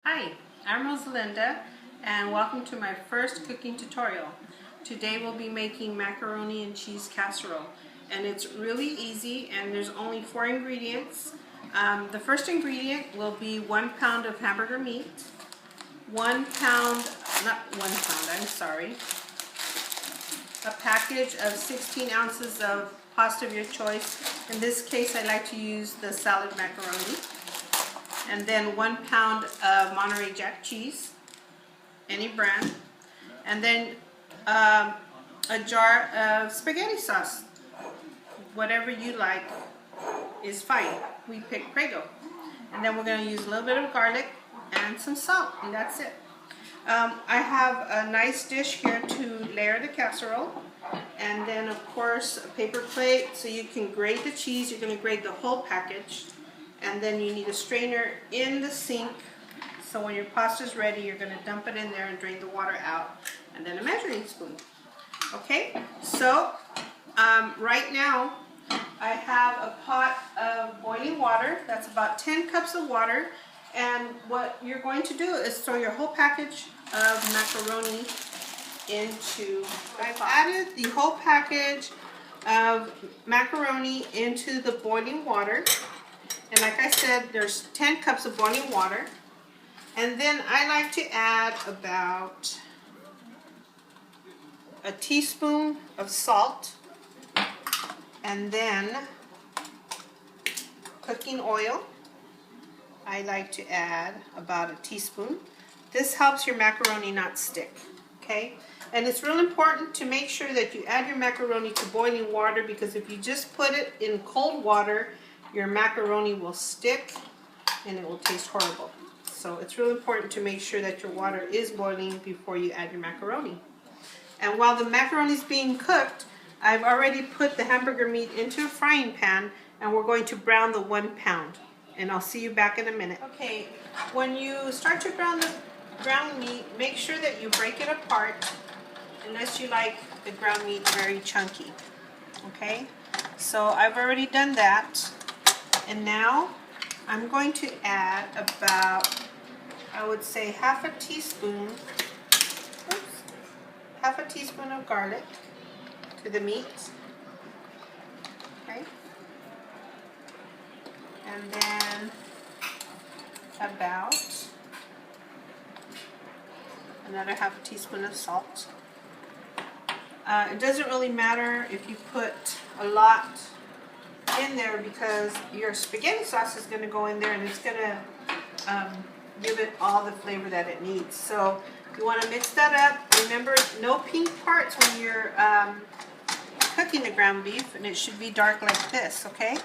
Hi, I'm Rosalinda and welcome to my first cooking tutorial. Today we'll be making macaroni and cheese casserole, and it's really easy and there's only 4 ingredients. The first ingredient will be 1 pound of hamburger meat, 1 pound, not 1 pound, I'm sorry, a package of 16 ounces of pasta of your choice. In this case I like to use the salad macaroni. And then 1 pound of Monterey Jack cheese, any brand, and then a jar of spaghetti sauce. Whatever you like is fine. We picked Prego. And then we're going to use a little bit of garlic and some salt, and that's it. I have a nice dish here to layer the casserole, and then of course a paper plate so you can grate the cheese. You're going to grate the whole package. And then you need a strainer in the sink, so when your pasta is ready, you're going to dump it in there and drain the water out, and then a measuring spoon. Okay, so right now I have a pot of boiling water. That's about 10 cups of water, and what you're going to do is throw your whole package of macaroni into. I've added the whole package of macaroni into the boiling water. And like I said, there's 10 cups of boiling water. And then I like to add about a teaspoon of salt. And then cooking oil. I like to add about a teaspoon. This helps your macaroni not stick. Okay? And it's real important to make sure that you add your macaroni to boiling water, because if you just put it in cold water, your macaroni will stick and it will taste horrible. So it's really important to make sure that your water is boiling before you add your macaroni. And while the macaroni is being cooked, I've already put the hamburger meat into a frying pan, and we're going to brown the 1 pound. And I'll see you back in a minute. Okay, when you start to brown the ground meat, make sure that you break it apart, unless you like the ground meat very chunky. Okay, so I've already done that. And now I'm going to add about, I would say, half a teaspoon of garlic to the meat. Okay. And then about another half a teaspoon of salt. It doesn't really matter if you put a lot in there, because your spaghetti sauce is going to go in there and it's going to give it all the flavor that it needs. So you want to mix that up. Remember, no pink parts when you're cooking the ground beef, and it should be dark like this. Okay.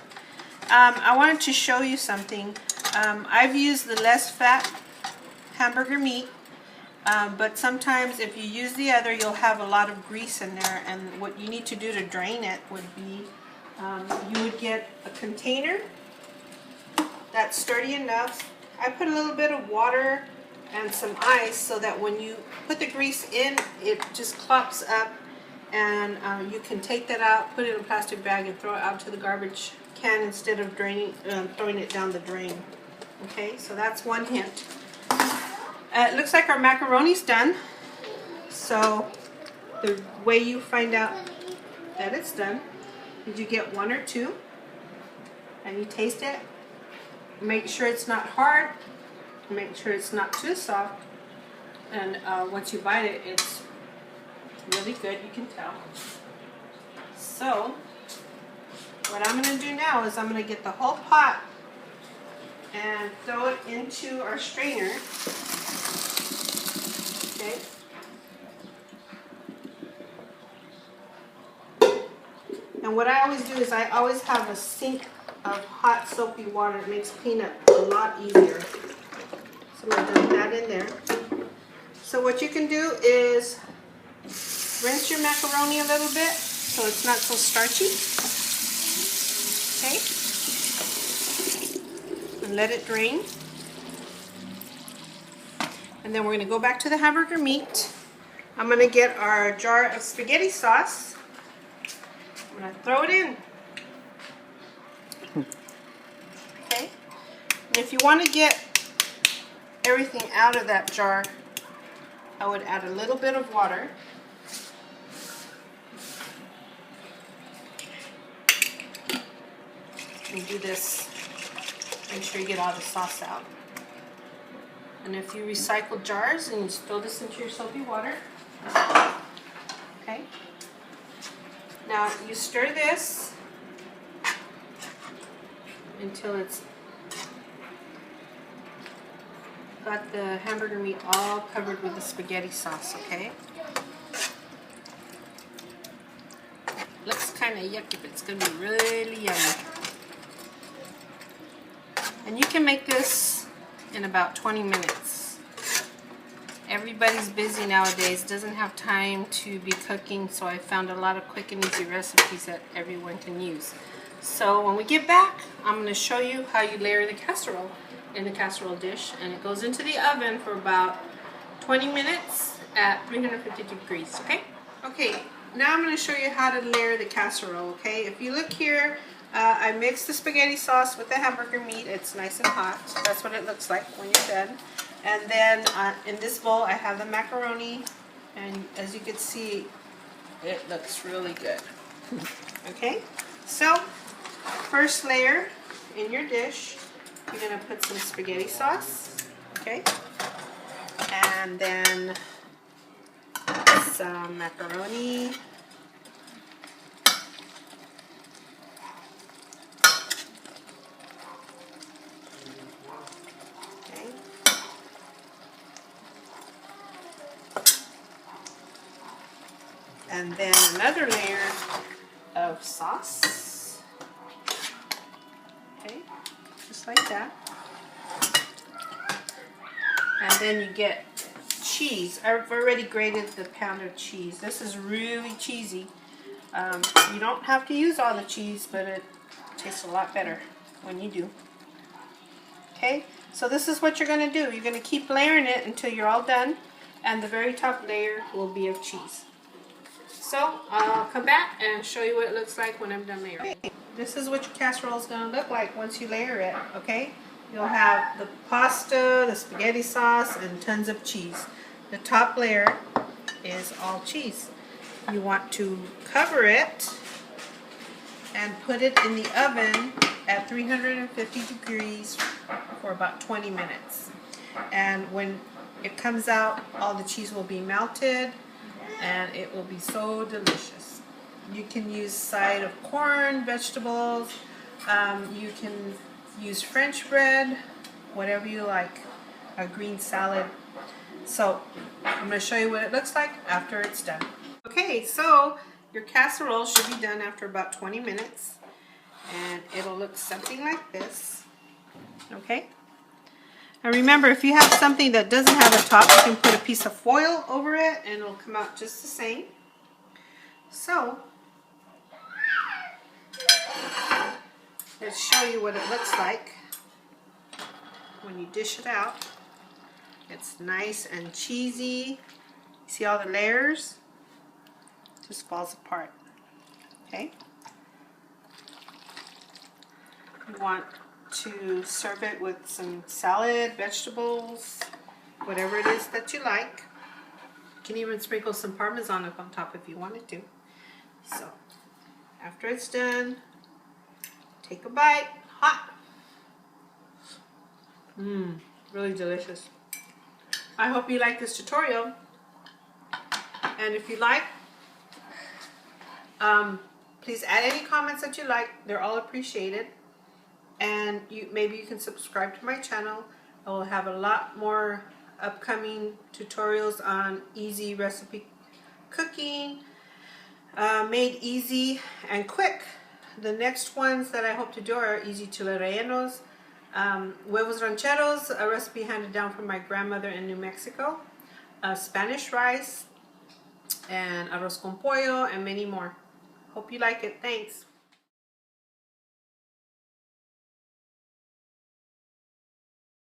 I wanted to show you something. I've used the less fat hamburger meat, but sometimes if you use the other, you'll have a lot of grease in there, and what you need to do to drain it would be you would get a container that's sturdy enough. I put a little bit of water and some ice so that when you put the grease in, it just clops up, and you can take that out, put it in a plastic bag, and throw it out to the garbage can instead of throwing it down the drain. Okay, so that's one hint. It looks like our macaroni's done. So the way you find out that it's done, you get 1 or 2 and you taste it. Make sure it's not hard, make sure it's not too soft, and once you bite it, it's really good, you can tell. So what I'm going to do now is I'm going to get the whole pot and throw it into our strainer. Okay. And what I always do is I always have a sink of hot soapy water. It makes cleanup a lot easier. So I'm going to dump that in there. So what you can do is rinse your macaroni a little bit so it's not so starchy. Okay? And let it drain. And then we're going to go back to the hamburger meat. I'm going to get our jar of spaghetti sauce. I'm going to throw it in. Okay. And if you want to get everything out of that jar, I would add a little bit of water. And do this. Make sure you get all the sauce out. And if you recycle jars, and you just throw this into your soapy water. Okay. Now you stir this until it's got the hamburger meat all covered with the spaghetti sauce, okay? Looks kind of yucky, but it's going to be really yummy. And you can make this in about 20 minutes. Everybody's busy nowadays, doesn't have time to be cooking, so I found a lot of quick and easy recipes that everyone can use. So when we get back, I'm going to show you how you layer the casserole in the casserole dish, and it goes into the oven for about 20 minutes at 350 degrees, okay? Okay, now I'm going to show you how to layer the casserole, okay? If you look here, I mixed the spaghetti sauce with the hamburger meat. It's nice and hot. That's what it looks like when you're done. And then in this bowl I have the macaroni, and as you can see, it looks really good. Okay, so first layer in your dish, you're going to put some spaghetti sauce, okay, and then some macaroni. And then another layer of sauce, okay, just like that. And then you get cheese. I've already grated the pound of cheese. This is really cheesy. You don't have to use all the cheese, but it tastes a lot better when you do. Okay, so this is what you're going to do. You're going to keep layering it until you're all done, and the very top layer will be of cheese. So I'll come back and show you what it looks like when I'm done layering. Okay. This is what your casserole is going to look like once you layer it, okay? You'll have the pasta, the spaghetti sauce, and tons of cheese. The top layer is all cheese. You want to cover it and put it in the oven at 350 degrees for about 20 minutes. And when it comes out, all the cheese will be melted, and it will be so delicious. You can use side of corn, vegetables, you can use French bread, whatever you like, a green salad. So I'm going to show you what it looks like after it's done. Okay, so your casserole should be done after about 20 minutes, and it'll look something like this, okay? And remember, if you have something that doesn't have a top, you can put a piece of foil over it and it'll come out just the same. So, let's show you what it looks like when you dish it out. It's nice and cheesy. See all the layers? It just falls apart. Okay? You want to serve it with some salad, vegetables, whatever it is that you like. You can even sprinkle some Parmesan up on top if you wanted to. So, after it's done, take a bite. Hot. Really delicious. I hope you like this tutorial. And if you like, please add any comments that you like. They're all appreciated. And maybe you can subscribe to my channel. I will have a lot more upcoming tutorials on easy recipe cooking, made easy and quick. The next ones that I hope to do are easy chile rellenos, huevos rancheros, a recipe handed down from my grandmother in New Mexico, Spanish rice, and arroz con pollo, and many more. Hope you like it. Thanks.